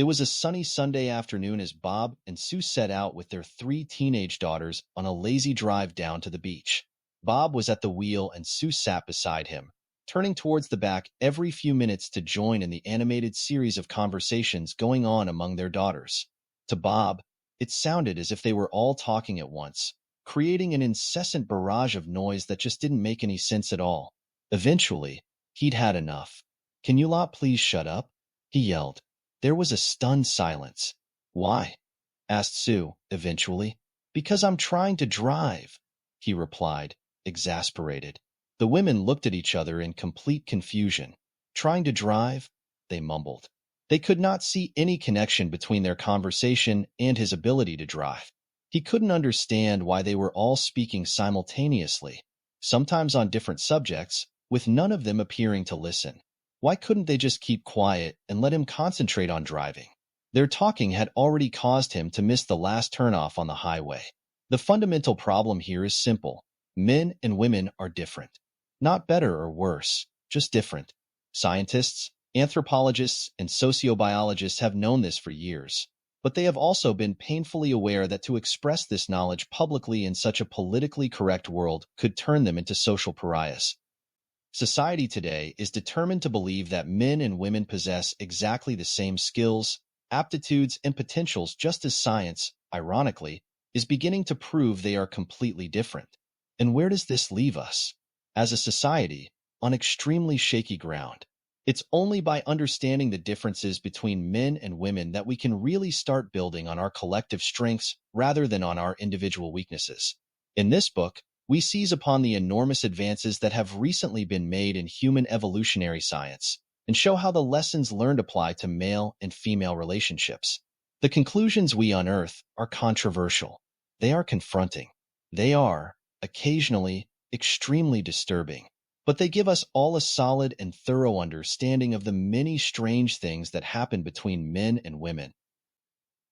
It was a sunny Sunday afternoon as Bob and Sue set out with their three teenage daughters on a lazy drive down to the beach. Bob was at the wheel and Sue sat beside him, turning towards the back every few minutes to join in the animated series of conversations going on among their daughters. To Bob, it sounded as if they were all talking at once, creating an incessant barrage of noise that just didn't make any sense at all. Eventually, he'd had enough. "Can you lot please shut up?" he yelled. There was a stunned silence. "Why?" asked Sue, eventually. "Because I'm trying to drive," he replied, exasperated. The women looked at each other in complete confusion. "Trying to drive?" they mumbled. They could not see any connection between their conversation and his ability to drive. He couldn't understand why they were all speaking simultaneously, sometimes on different subjects, with none of them appearing to listen. Why couldn't they just keep quiet and let him concentrate on driving? Their talking had already caused him to miss the last turnoff on the highway. The fundamental problem here is simple. Men and women are different. Not better or worse, just different. Scientists, anthropologists, and sociobiologists have known this for years, but they have also been painfully aware that to express this knowledge publicly in such a politically correct world could turn them into social pariahs. Society today is determined to believe that men and women possess exactly the same skills, aptitudes, and potentials, just as science, ironically, is beginning to prove they are completely different. And where does this leave us? As a society, on extremely shaky ground. It's only by understanding the differences between men and women that we can really start building on our collective strengths rather than on our individual weaknesses. In this book, we seize upon the enormous advances that have recently been made in human evolutionary science and show how the lessons learned apply to male and female relationships. The conclusions we unearth are controversial. They are confronting. They are, occasionally, extremely disturbing. But they give us all a solid and thorough understanding of the many strange things that happen between men and women.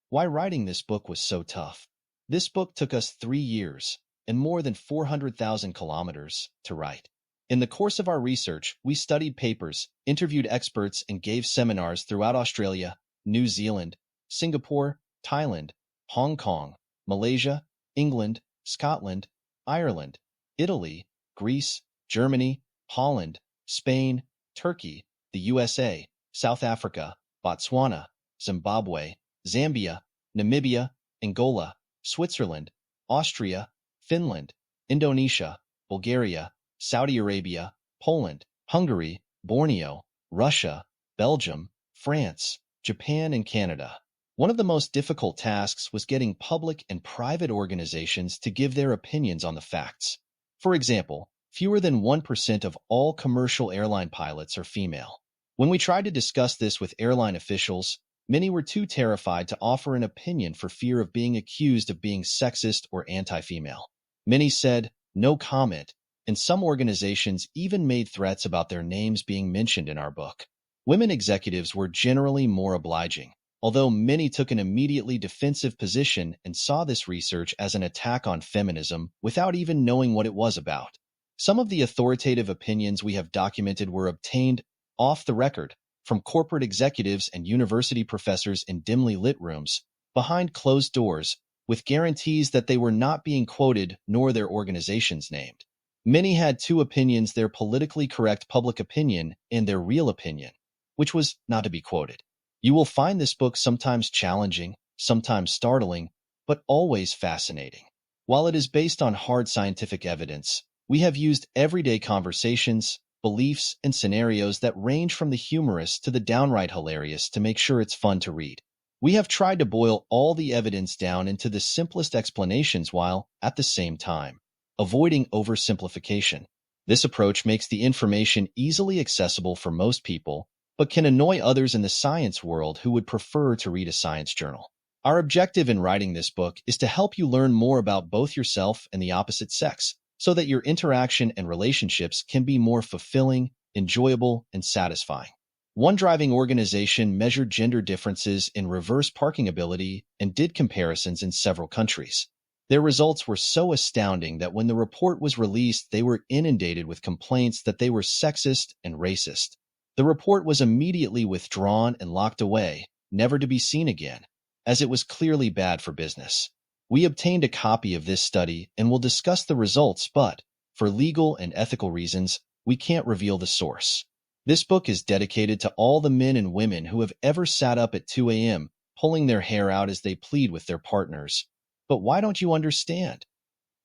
Why writing this book was so tough. This book took us 3 years and more than 400,000 kilometers to write. In the course of our research, we studied papers, interviewed experts, and gave seminars throughout Australia, New Zealand, Singapore, Thailand, Hong Kong, Malaysia, England, Scotland, Ireland, Italy, Greece, Germany, Holland, Spain, Turkey, the USA, South Africa, Botswana, Zimbabwe, Zambia, Namibia, Angola, Switzerland, Austria, Finland, Indonesia, Bulgaria, Saudi Arabia, Poland, Hungary, Borneo, Russia, Belgium, France, Japan, and Canada. One of the most difficult tasks was getting public and private organizations to give their opinions on the facts. For example, fewer than 1% of all commercial airline pilots are female. When we tried to discuss this with airline officials, many were too terrified to offer an opinion for fear of being accused of being sexist or anti-female. Many said, "No comment," and some organizations even made threats about their names being mentioned in our book. Women executives were generally more obliging, although many took an immediately defensive position and saw this research as an attack on feminism without even knowing what it was about. Some of the authoritative opinions we have documented were obtained off the record from corporate executives and university professors in dimly lit rooms, behind closed doors, with guarantees that they were not being quoted nor their organizations named. Many had two opinions: their politically correct public opinion and their real opinion, which was not to be quoted. You will find this book sometimes challenging, sometimes startling, but always fascinating. While it is based on hard scientific evidence, we have used everyday conversations, beliefs, and scenarios that range from the humorous to the downright hilarious to make sure it's fun to read. We have tried to boil all the evidence down into the simplest explanations while, at the same time, avoiding oversimplification. This approach makes the information easily accessible for most people, but can annoy others in the science world who would prefer to read a science journal. Our objective in writing this book is to help you learn more about both yourself and the opposite sex, so that your interaction and relationships can be more fulfilling, enjoyable, and satisfying. One driving organization measured gender differences in reverse parking ability and did comparisons in several countries. Their results were so astounding that when the report was released, they were inundated with complaints that they were sexist and racist. The report was immediately withdrawn and locked away, never to be seen again, as it was clearly bad for business. We obtained a copy of this study and will discuss the results, but, for legal and ethical reasons, we can't reveal the source. This book is dedicated to all the men and women who have ever sat up at 2 a.m., pulling their hair out as they plead with their partners. But why don't you understand?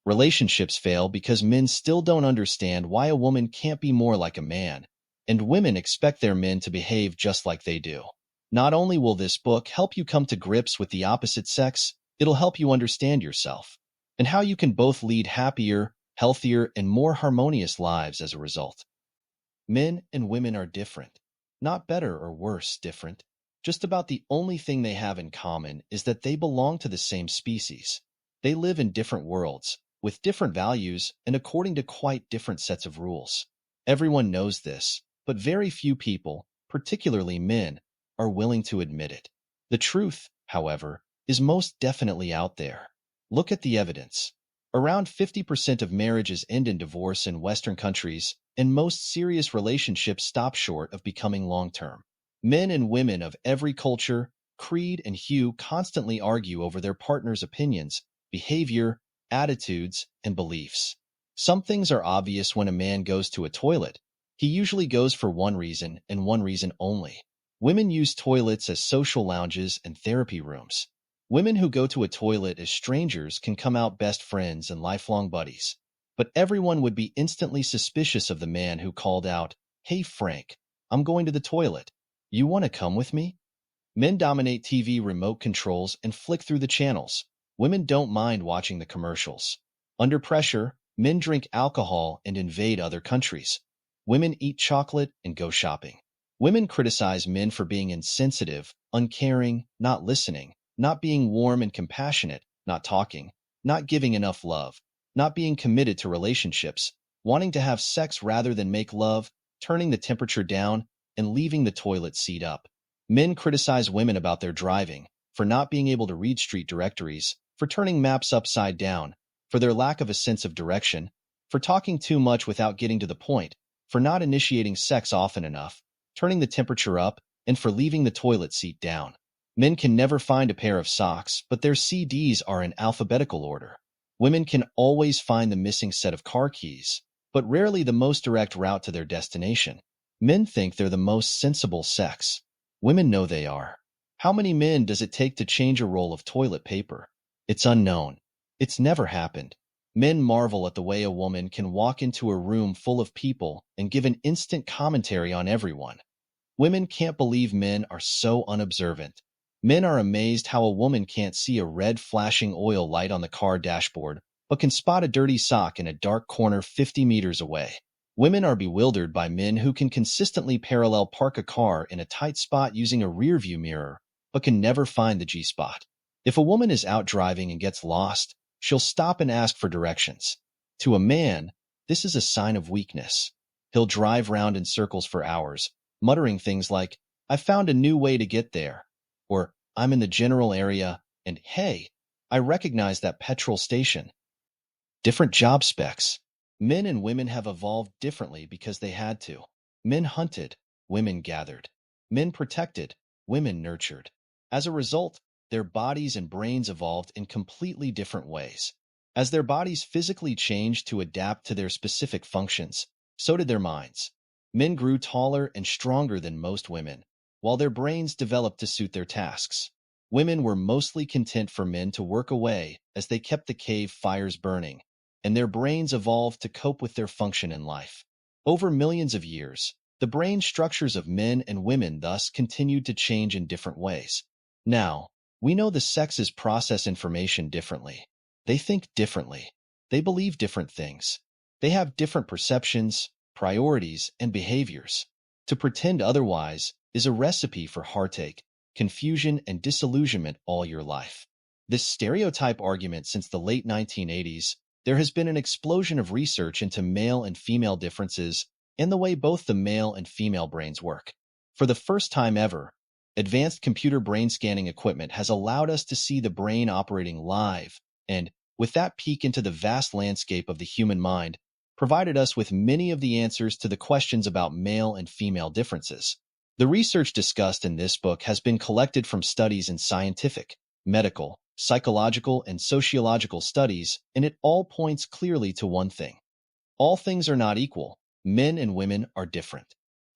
Relationships fail because men still don't understand why a woman can't be more like a man, and women expect their men to behave just like they do. Not only will this book help you come to grips with the opposite sex, it'll help you understand yourself, and how you can both lead happier, healthier, and more harmonious lives as a result. Men and women are different. Not better or worse, different. Just about the only thing they have in common is that they belong to the same species. They live in different worlds, with different values and according to quite different sets of rules. Everyone knows this, but very few people, particularly men, are willing to admit it. The truth, however, is most definitely out there. Look at the evidence. Around 50% of marriages end in divorce in Western countries, and most serious relationships stop short of becoming long-term. Men and women of every culture, creed, and hue constantly argue over their partner's opinions, behavior, attitudes, and beliefs. Some things are obvious when a man goes to a toilet. He usually goes for one reason and one reason only. Women use toilets as social lounges and therapy rooms. Women who go to a toilet as strangers can come out best friends and lifelong buddies. But everyone would be instantly suspicious of the man who called out, "Hey Frank, I'm going to the toilet. You want to come with me?" Men dominate TV remote controls and flick through the channels. Women don't mind watching the commercials. Under pressure, men drink alcohol and invade other countries. Women eat chocolate and go shopping. Women criticize men for being insensitive, uncaring, not listening, not being warm and compassionate, not talking, not giving enough love, not being committed to relationships, wanting to have sex rather than make love, turning the temperature down, and leaving the toilet seat up. Men criticize women about their driving, for not being able to read street directories, for turning maps upside down, for their lack of a sense of direction, for talking too much without getting to the point, for not initiating sex often enough, turning the temperature up, and for leaving the toilet seat down. Men can never find a pair of socks, but their CDs are in alphabetical order. Women can always find the missing set of car keys, but rarely the most direct route to their destination. Men think they're the most sensible sex. Women know they are. How many men does it take to change a roll of toilet paper? It's unknown. It's never happened. Men marvel at the way a woman can walk into a room full of people and give an instant commentary on everyone. Women can't believe men are so unobservant. Men are amazed how a woman can't see a red flashing oil light on the car dashboard, but can spot a dirty sock in a dark corner 50 meters away. Women are bewildered by men who can consistently parallel park a car in a tight spot using a rearview mirror, but can never find the G-spot. If a woman is out driving and gets lost, she'll stop and ask for directions. To a man, this is a sign of weakness. He'll drive round in circles for hours, muttering things like, "I found a new way to get there," or "I'm in the general area," and "Hey, I recognize that petrol station." Different job specs. Men and women have evolved differently because they had to. Men hunted, women gathered. Men protected, women nurtured. As a result, their bodies and brains evolved in completely different ways. As their bodies physically changed to adapt to their specific functions, so did their minds. Men grew taller and stronger than most women, while their brains developed to suit their tasks. Women were mostly content for men to work away as they kept the cave fires burning, and their brains evolved to cope with their function in life. Over millions of years, the brain structures of men and women thus continued to change in different ways. Now, we know the sexes process information differently. They think differently. They believe different things. They have different perceptions, priorities, and behaviors. To pretend otherwise is a recipe for heartache, confusion, and disillusionment all your life. This stereotype argument since the late 1980s, there has been an explosion of research into male and female differences and the way both the male and female brains work. For the first time ever, advanced computer brain scanning equipment has allowed us to see the brain operating live, and, with that peek into the vast landscape of the human mind, provided us with many of the answers to the questions about male and female differences. The research discussed in this book has been collected from studies in scientific, medical, psychological, and sociological studies, and it all points clearly to one thing. All things are not equal. Men and women are different.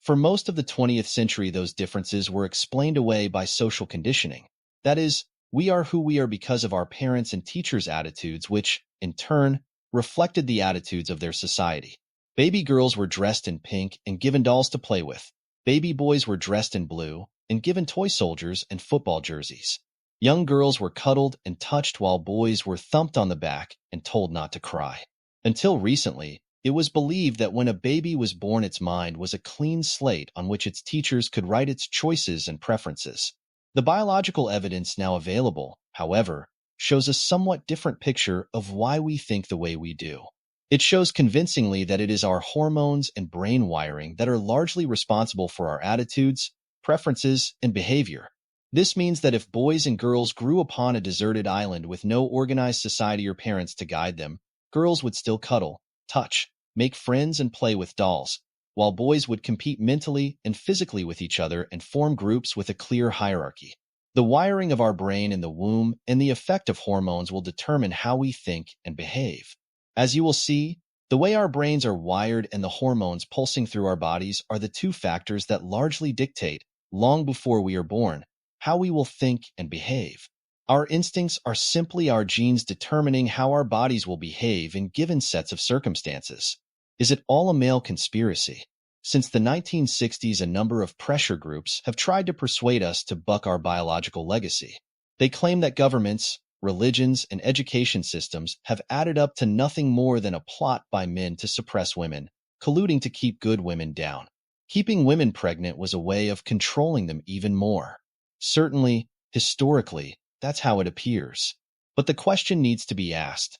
For most of the 20th century, those differences were explained away by social conditioning. That is, we are who we are because of our parents' and teachers' attitudes, which, in turn, reflected the attitudes of their society. Baby girls were dressed in pink and given dolls to play with. Baby boys were dressed in blue and given toy soldiers and football jerseys. Young girls were cuddled and touched while boys were thumped on the back and told not to cry. Until recently, it was believed that when a baby was born, its mind was a clean slate on which its teachers could write its choices and preferences. The biological evidence now available, however, shows a somewhat different picture of why we think the way we do. It shows convincingly that it is our hormones and brain wiring that are largely responsible for our attitudes, preferences, and behavior. This means that if boys and girls grew upon a deserted island with no organized society or parents to guide them, girls would still cuddle, touch, make friends, and play with dolls, while boys would compete mentally and physically with each other and form groups with a clear hierarchy. The wiring of our brain in the womb and the effect of hormones will determine how we think and behave. As you will see, the way our brains are wired and the hormones pulsing through our bodies are the two factors that largely dictate, long before we are born, how we will think and behave. Our instincts are simply our genes determining how our bodies will behave in given sets of circumstances. Is it all a male conspiracy? Since the 1960s, a number of pressure groups have tried to persuade us to buck our biological legacy. They claim that governments, religions, and education systems have added up to nothing more than a plot by men to suppress women, colluding to keep good women down. Keeping women pregnant was a way of controlling them even more. Certainly, historically, that's how it appears. But the question needs to be asked.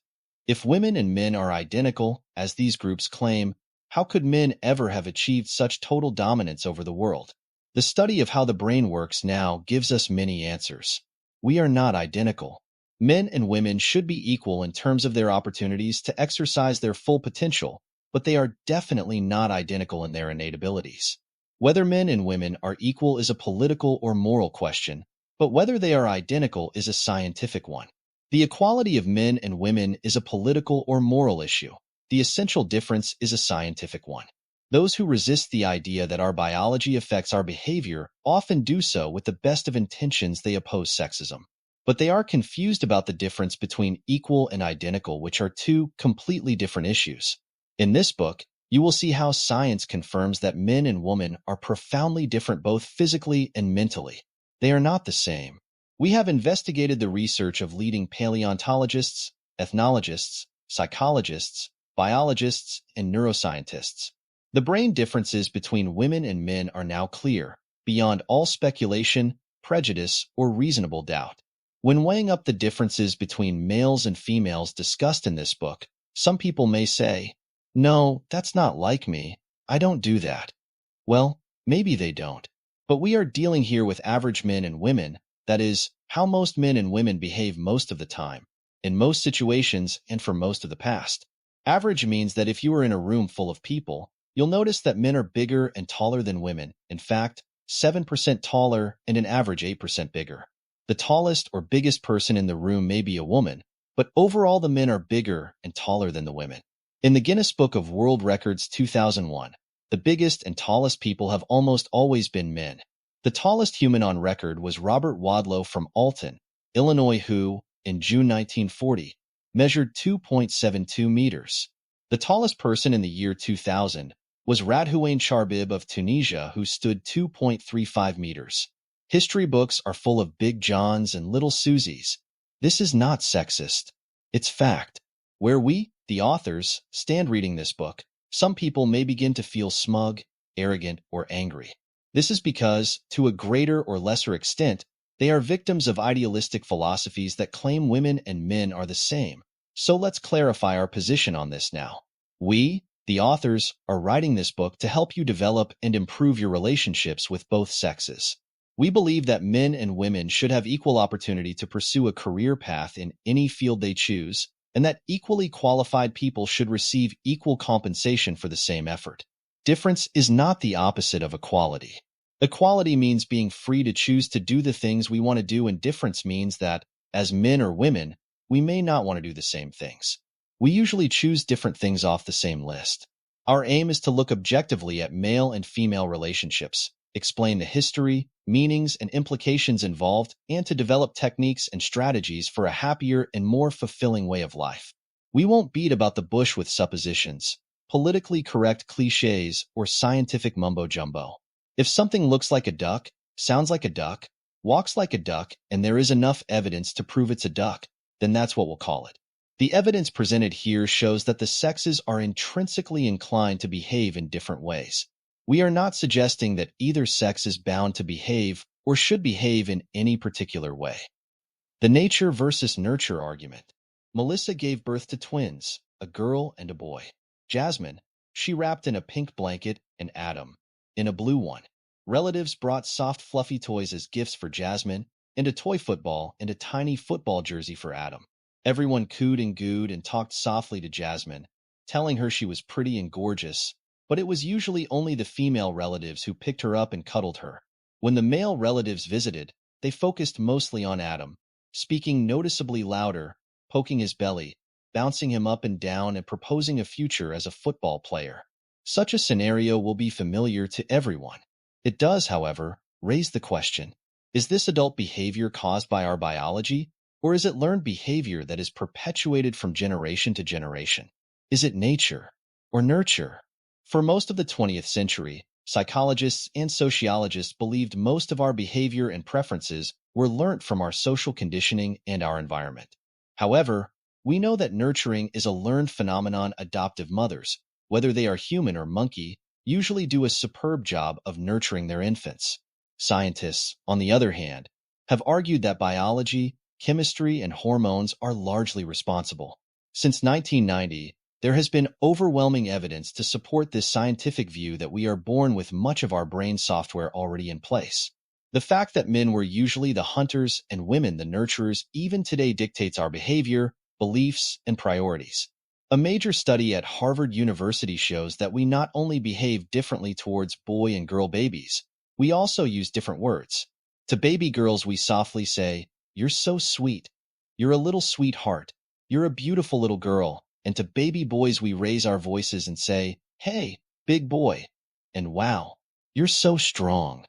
If women and men are identical, as these groups claim, how could men ever have achieved such total dominance over the world? The study of how the brain works now gives us many answers. We are not identical. Men and women should be equal in terms of their opportunities to exercise their full potential, but they are definitely not identical in their innate abilities. Whether men and women are equal is a political or moral question, but whether they are identical is a scientific one. The equality of men and women is a political or moral issue. The essential difference is a scientific one. Those who resist the idea that our biology affects our behavior often do so with the best of intentions. They oppose sexism. But they are confused about the difference between equal and identical, which are two completely different issues. In this book, you will see how science confirms that men and women are profoundly different both physically and mentally. They are not the same. We have investigated the research of leading paleontologists, ethnologists, psychologists, biologists, and neuroscientists. The brain differences between women and men are now clear, beyond all speculation, prejudice, or reasonable doubt. When weighing up the differences between males and females discussed in this book, some people may say, "No, that's not like me. I don't do that." Well, maybe they don't. But we are dealing here with average men and women, that is, how most men and women behave most of the time, in most situations, and for most of the past. Average means that if you are in a room full of people, you'll notice that men are bigger and taller than women. In fact, 7% taller and an average 8% bigger. The tallest or biggest person in the room may be a woman, but overall the men are bigger and taller than the women. In the Guinness Book of World Records 2001, the biggest and tallest people have almost always been men. The tallest human on record was Robert Wadlow from Alton, Illinois, who, in June 1940, measured 2.72 meters. The tallest person in the year 2000 was Radhouane Charbib of Tunisia, who stood 2.35 meters. History books are full of Big Johns and Little Susies. This is not sexist. It's fact. Where we, the authors, stand reading this book, some people may begin to feel smug, arrogant, or angry. This is because, to a greater or lesser extent, they are victims of idealistic philosophies that claim women and men are the same. So let's clarify our position on this now. We, the authors, are writing this book to help you develop and improve your relationships with both sexes. We believe that men and women should have equal opportunity to pursue a career path in any field they choose, and that equally qualified people should receive equal compensation for the same effort. Difference is not the opposite of equality. Equality means being free to choose to do the things we want to do, and difference means that, as men or women, we may not want to do the same things. We usually choose different things off the same list. Our aim is to look objectively at male and female relationships, explain the history, meanings, and implications involved, and to develop techniques and strategies for a happier and more fulfilling way of life. We won't beat about the bush with suppositions, politically correct cliches, or scientific mumbo-jumbo. If something looks like a duck, sounds like a duck, walks like a duck, and there is enough evidence to prove it's a duck, then that's what we'll call it. The evidence presented here shows that the sexes are intrinsically inclined to behave in different ways. We are not suggesting that either sex is bound to behave or should behave in any particular way. The nature versus nurture argument. Melissa gave birth to twins, a girl and a boy. Jasmine, she wrapped in a pink blanket, and Adam, in a blue one. Relatives brought soft fluffy toys as gifts for Jasmine, and a toy football and a tiny football jersey for Adam. Everyone cooed and gooed and talked softly to Jasmine, telling her she was pretty and gorgeous, but it was usually only the female relatives who picked her up and cuddled her. When the male relatives visited, they focused mostly on Adam, speaking noticeably louder, poking his belly, bouncing him up and down, and proposing a future as a football player. Such a scenario will be familiar to everyone. It does, however, raise the question, is this adult behavior caused by our biology, or is it learned behavior that is perpetuated from generation to generation? Is it nature or nurture? For most of the 20th century, psychologists and sociologists believed most of our behavior and preferences were learnt from our social conditioning and our environment. However, we know that nurturing is a learned phenomenon. Adoptive mothers, whether they are human or monkey, usually do a superb job of nurturing their infants. Scientists, on the other hand, have argued that biology, chemistry, and hormones are largely responsible. Since 1990, there has been overwhelming evidence to support this scientific view that we are born with much of our brain software already in place. The fact that men were usually the hunters and women the nurturers even today dictates our behavior, beliefs, and priorities. A major study at Harvard University shows that we not only behave differently towards boy and girl babies, we also use different words. To baby girls, we softly say, "You're so sweet. You're a little sweetheart. You're a beautiful little girl." And to baby boys, we raise our voices and say, "Hey, big boy." And "Wow, you're so strong."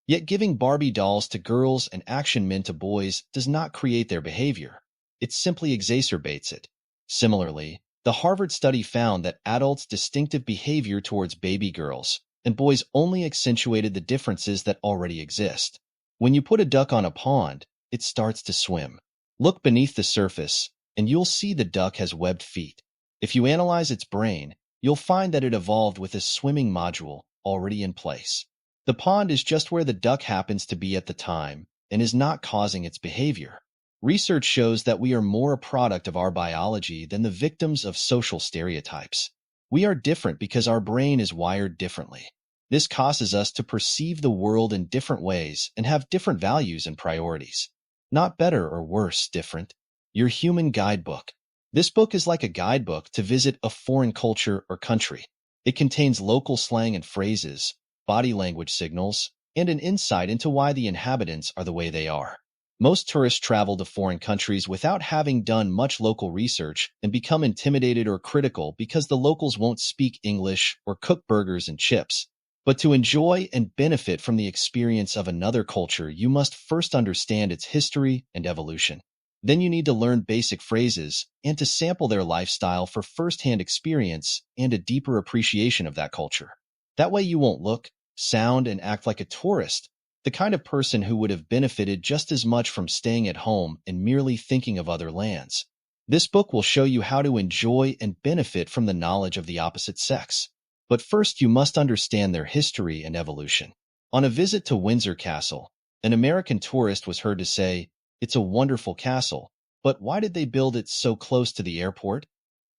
Yet giving Barbie dolls to girls and action men to boys does not create their behavior. It simply exacerbates it. Similarly, the Harvard study found that adults' distinctive behavior towards baby girls and boys only accentuated the differences that already exist. When you put a duck on a pond, it starts to swim. Look beneath the surface, and you'll see the duck has webbed feet. If you analyze its brain, you'll find that it evolved with a swimming module already in place. The pond is just where the duck happens to be at the time and is not causing its behavior. Research shows that we are more a product of our biology than the victims of social stereotypes. We are different because our brain is wired differently. This causes us to perceive the world in different ways and have different values and priorities. Not better or worse, different. Your Human Guidebook. This book is like a guidebook to visit a foreign culture or country. It contains local slang and phrases, body language signals, and an insight into why the inhabitants are the way they are. Most tourists travel to foreign countries without having done much local research and become intimidated or critical because the locals won't speak English or cook burgers and chips. But to enjoy and benefit from the experience of another culture, you must first understand its history and evolution. Then you need to learn basic phrases and to sample their lifestyle for first-hand experience and a deeper appreciation of that culture. That way you won't look, sound, and act like a tourist, the kind of person who would have benefited just as much from staying at home and merely thinking of other lands. This book will show you how to enjoy and benefit from the knowledge of the opposite sex. But first you must understand their history and evolution. On a visit to Windsor Castle, an American tourist was heard to say, "It's a wonderful castle, but why did they build it so close to the airport?"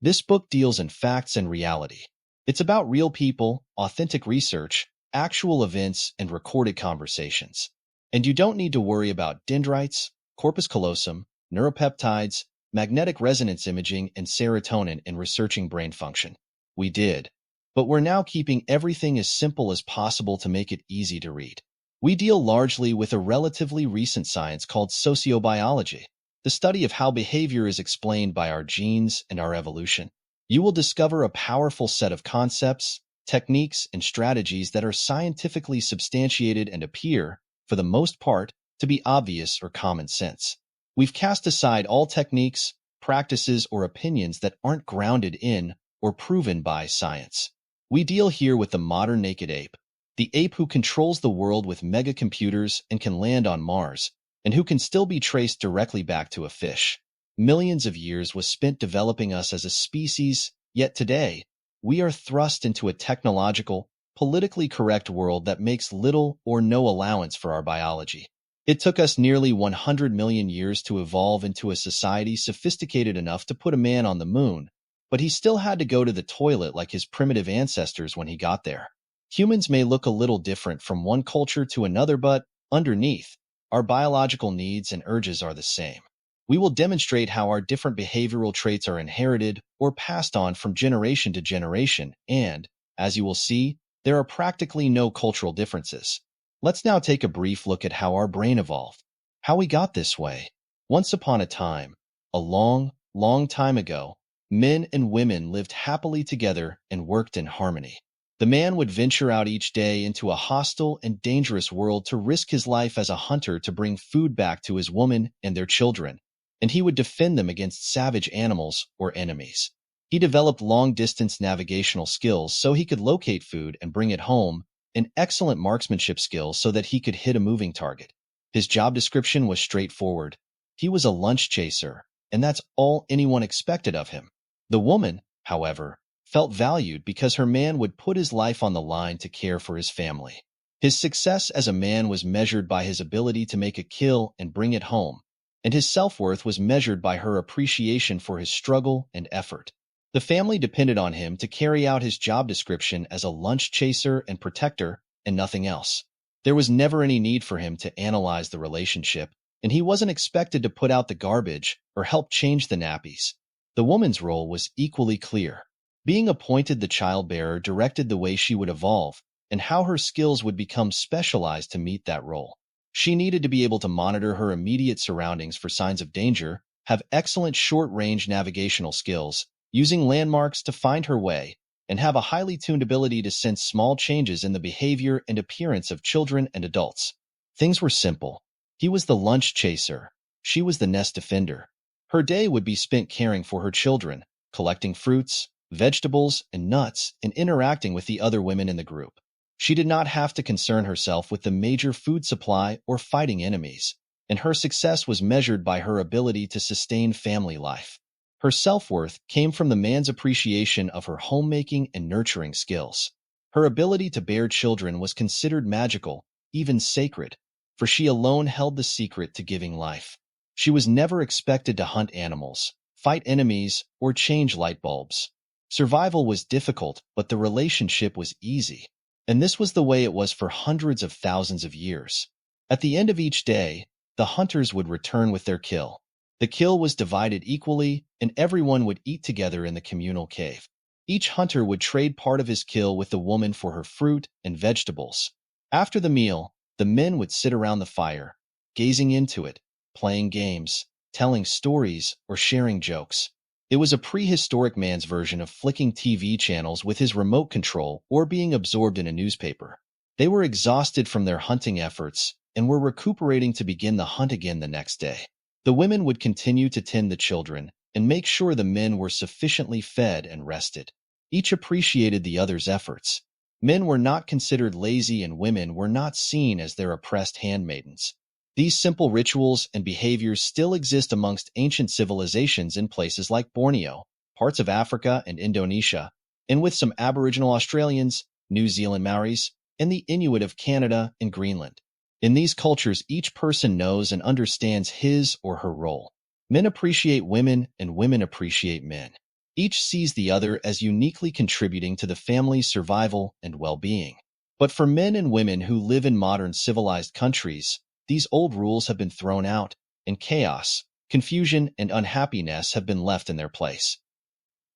This book deals in facts and reality. It's about real people, authentic research, actual events, and recorded conversations. And you don't need to worry about dendrites, corpus callosum, neuropeptides, magnetic resonance imaging, and serotonin in researching brain function. We did. But we're now keeping everything as simple as possible to make it easy to read. We deal largely with a relatively recent science called sociobiology, the study of how behavior is explained by our genes and our evolution. You will discover a powerful set of concepts, techniques, and strategies that are scientifically substantiated and appear, for the most part, to be obvious or common sense. We've cast aside all techniques, practices, or opinions that aren't grounded in or proven by science. We deal here with the modern naked ape, the ape who controls the world with mega computers and can land on Mars, and who can still be traced directly back to a fish. Millions of years was spent developing us as a species, yet today, we are thrust into a technological, politically correct world that makes little or no allowance for our biology. It took us nearly 100 million years to evolve into a society sophisticated enough to put a man on the moon, but he still had to go to the toilet like his primitive ancestors when he got there. Humans may look a little different from one culture to another, but underneath, our biological needs and urges are the same. We will demonstrate how our different behavioral traits are inherited or passed on from generation to generation, and, as you will see, there are practically no cultural differences. Let's now take a brief look at how our brain evolved, how we got this way. Once upon a time, a long, long time ago, men and women lived happily together and worked in harmony. The man would venture out each day into a hostile and dangerous world to risk his life as a hunter to bring food back to his woman and their children, and he would defend them against savage animals or enemies. He developed long-distance navigational skills so he could locate food and bring it home, and excellent marksmanship skills so that he could hit a moving target. His job description was straightforward. He was a lunch chaser, and that's all anyone expected of him. The woman, however, felt valued because her man would put his life on the line to care for his family. His success as a man was measured by his ability to make a kill and bring it home, and his self-worth was measured by her appreciation for his struggle and effort. The family depended on him to carry out his job description as a lunch chaser and protector and nothing else. There was never any need for him to analyze the relationship, and he wasn't expected to put out the garbage or help change the nappies. The woman's role was equally clear. Being appointed the childbearer directed the way she would evolve and how her skills would become specialized to meet that role. She needed to be able to monitor her immediate surroundings for signs of danger, have excellent short-range navigational skills, using landmarks to find her way, and have a highly tuned ability to sense small changes in the behavior and appearance of children and adults. Things were simple. He was the lunch chaser. She was the nest defender. Her day would be spent caring for her children, collecting fruits, vegetables, and nuts, and interacting with the other women in the group. She did not have to concern herself with the major food supply or fighting enemies, and her success was measured by her ability to sustain family life. Her self-worth came from the man's appreciation of her homemaking and nurturing skills. Her ability to bear children was considered magical, even sacred, for she alone held the secret to giving life. She was never expected to hunt animals, fight enemies, or change light bulbs. Survival was difficult, but the relationship was easy. And this was the way it was for hundreds of thousands of years. At the end of each day, the hunters would return with their kill. The kill was divided equally, and everyone would eat together in the communal cave. Each hunter would trade part of his kill with the woman for her fruit and vegetables. After the meal, the men would sit around the fire, gazing into it, playing games, telling stories, or sharing jokes. It was a prehistoric man's version of flicking TV channels with his remote control or being absorbed in a newspaper. They were exhausted from their hunting efforts and were recuperating to begin the hunt again the next day. The women would continue to tend the children and make sure the men were sufficiently fed and rested. Each appreciated the other's efforts. Men were not considered lazy and women were not seen as their oppressed handmaidens. These simple rituals and behaviors still exist amongst ancient civilizations in places like Borneo, parts of Africa and Indonesia, and with some Aboriginal Australians, New Zealand Maoris, and the Inuit of Canada and Greenland. In these cultures, each person knows and understands his or her role. Men appreciate women and women appreciate men. Each sees the other as uniquely contributing to the family's survival and well-being. But for men and women who live in modern civilized countries, these old rules have been thrown out, and chaos, confusion, and unhappiness have been left in their place.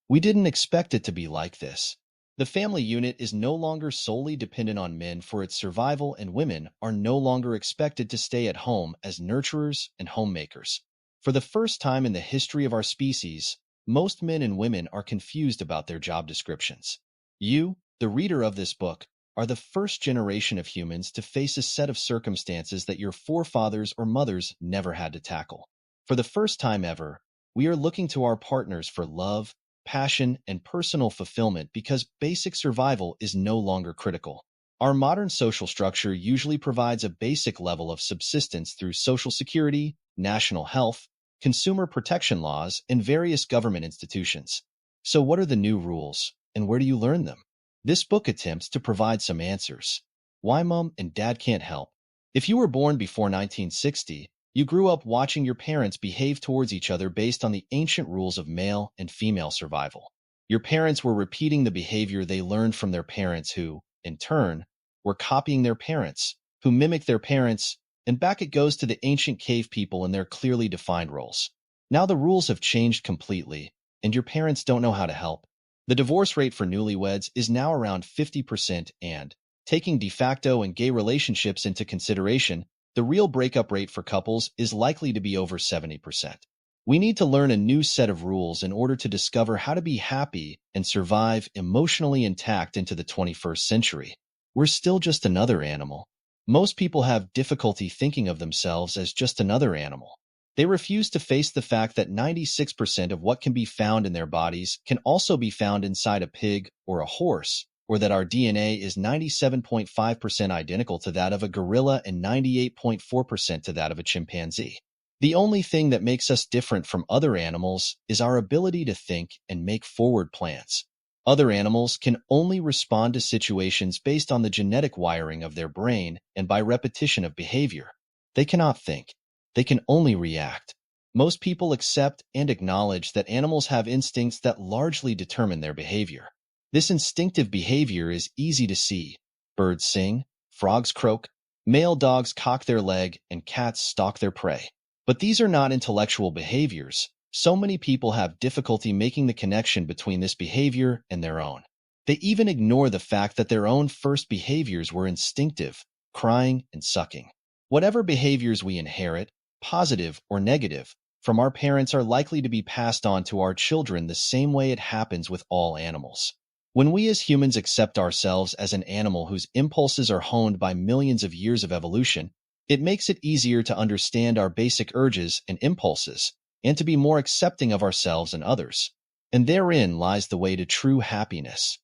We didn't expect it to be like this. The family unit is no longer solely dependent on men for its survival, and women are no longer expected to stay at home as nurturers and homemakers. For the first time in the history of our species, most men and women are confused about their job descriptions. You, the reader of this book, are the first generation of humans to face a set of circumstances that your forefathers or mothers never had to tackle. For the first time ever, we are looking to our partners for love, passion, and personal fulfillment because basic survival is no longer critical. Our modern social structure usually provides a basic level of subsistence through Social Security, national health, consumer protection laws, and various government institutions. So, what are the new rules, and where do you learn them? This book attempts to provide some answers. Why mom and dad can't help. If you were born before 1960, you grew up watching your parents behave towards each other based on the ancient rules of male and female survival. Your parents were repeating the behavior they learned from their parents who, in turn, were copying their parents, who mimicked their parents, and back it goes to the ancient cave people and their clearly defined roles. Now the rules have changed completely, and your parents don't know how to help. The divorce rate for newlyweds is now around 50%, and, taking de facto and gay relationships into consideration, the real breakup rate for couples is likely to be over 70%. We need to learn a new set of rules in order to discover how to be happy and survive emotionally intact into the 21st century. We're still just another animal. Most people have difficulty thinking of themselves as just another animal. They refuse to face the fact that 96% of what can be found in their bodies can also be found inside a pig or a horse, or that our DNA is 97.5% identical to that of a gorilla and 98.4% to that of a chimpanzee. The only thing that makes us different from other animals is our ability to think and make forward plans. Other animals can only respond to situations based on the genetic wiring of their brain and by repetition of behavior. They cannot think. They can only react. Most people accept and acknowledge that animals have instincts that largely determine their behavior. This instinctive behavior is easy to see. Birds sing, frogs croak, male dogs cock their leg, and cats stalk their prey. But these are not intellectual behaviors. So many people have difficulty making the connection between this behavior and their own. They even ignore the fact that their own first behaviors were instinctive, crying and sucking. Whatever behaviors we inherit, positive or negative, from our parents are likely to be passed on to our children the same way it happens with all animals. When we as humans accept ourselves as an animal whose impulses are honed by millions of years of evolution, it makes it easier to understand our basic urges and impulses, and to be more accepting of ourselves and others. And therein lies the way to true happiness.